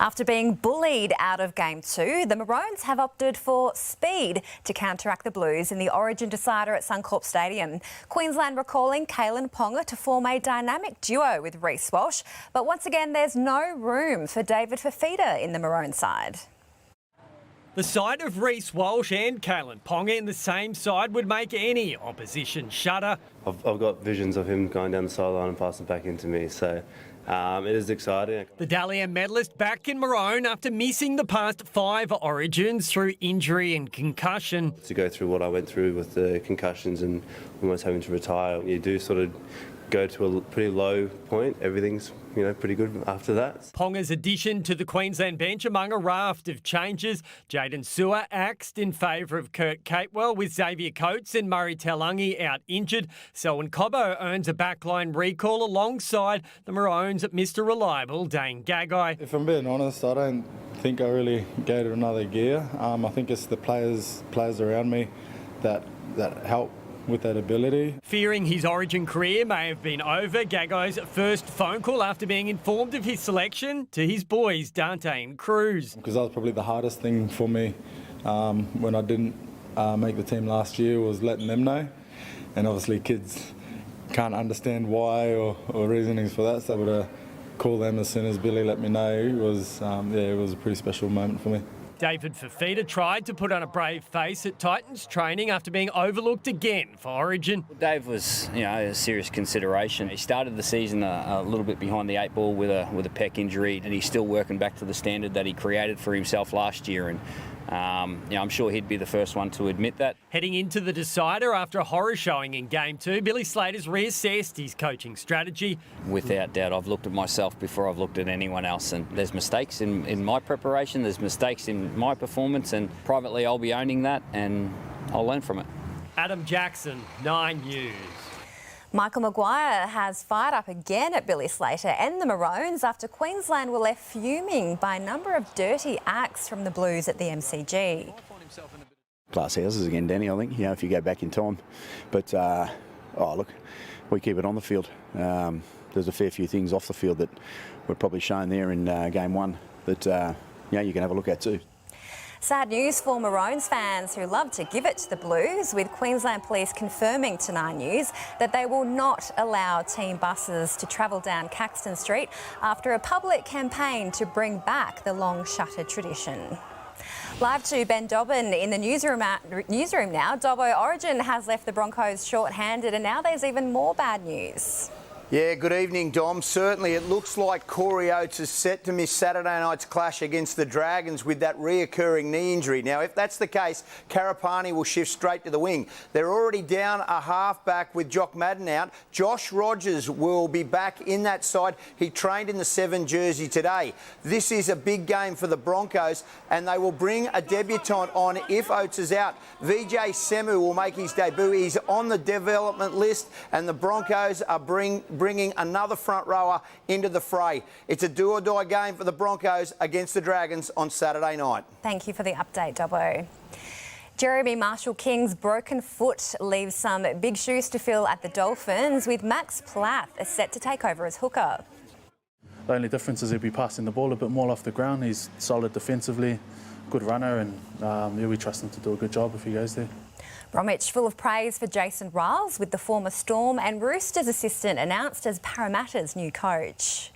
After being bullied out of Game 2, the Maroons have opted for speed to counteract the Blues in the Origin decider at Suncorp Stadium. Queensland recalling Kalyn Ponga to form a dynamic duo with Reece Walsh, but once again there's no room for David Fifita in the Maroon side. The sight of Reece Walsh and Kalyn Ponga in the same side would make any opposition shudder. I've got visions of him going down the sideline and passing back into me, so it is exciting. The Dally M medalist back in Maroon after missing the past 5 Origins through injury and concussion. To go through what I went through with the concussions and almost having to retire, you do sort of go to a pretty low point. Everything's, pretty good after that. Ponga's addition to the Queensland bench among a raft of changes. Jaden Sewer axed in favour of Kurt Capewell, with Xavier Coates and Murray Taulagi out injured. Selwyn Cobbo earns a backline recall alongside the Maroons' Mr Reliable Dane Gagai. If I'm being honest, I don't think I really go to another gear. I think it's the players around me that help with that ability. Fearing his Origin career may have been over, Gagai's first phone call after being informed of his selection to his boys, Dante and Cruz. Because that was probably the hardest thing for me when I didn't make the team last year, was letting them know. And obviously kids can't understand why or reasonings for that, so able to call them as soon as Billy let me know it was a pretty special moment for me. David Fifita tried to put on a brave face at Titans training after being overlooked again for Origin. Dave was, a serious consideration. He started the season a little bit behind the 8 ball with a pec injury, and he's still working back to the standard that he created for himself last year. And I'm sure he'd be the first one to admit that. Heading into the decider after a horror showing in Game 2, Billy Slater's reassessed his coaching strategy. Without doubt, I've looked at myself before I've looked at anyone else, and there's mistakes in my preparation, there's mistakes in my performance, and privately I'll be owning that and I'll learn from it. Adam Jackson, 9 News. Michael Maguire has fired up again at Billy Slater and the Maroons after Queensland were left fuming by a number of dirty acts from the Blues at the MCG. Glass houses again, Danny, I think, if you go back in time. But, look, we keep it on the field. There's a fair few things off the field that were probably shown there in Game 1 that, you can have a look at too. Sad news for Maroons fans who love to give it to the Blues, with Queensland Police confirming to 9 News that they will not allow team buses to travel down Caxton Street after a public campaign to bring back the long-shuttered tradition. Live to Ben Dobbin in the newsroom now. Dobbo, Origin has left the Broncos short-handed, and now there's even more bad news. Yeah, good evening, Dom. Certainly, it looks like Corey Oates is set to miss Saturday night's clash against the Dragons with that reoccurring knee injury. Now, if that's the case, Karapani will shift straight to the wing. They're already down a half-back with Jock Madden out. Josh Rogers will be back in that side. He trained in the 7 jersey today. This is a big game for the Broncos, and they will bring a debutant on if Oates is out. VJ Semu will make his debut. He's on the development list, and the Broncos are bringing another front rower into the fray. It's a do-or-die game for the Broncos against the Dragons on Saturday night. Thank you for the update, Dobbo. Jeremy Marshall-King's broken foot leaves some big shoes to fill at the Dolphins, with Max Plath set to take over as hooker. The only difference is he'll be passing the ball a bit more off the ground. He's solid defensively, good runner, and we trust him to do a good job if he goes there. Bromwich full of praise for Jason Riles, with the former Storm and Roosters assistant announced as Parramatta's new coach.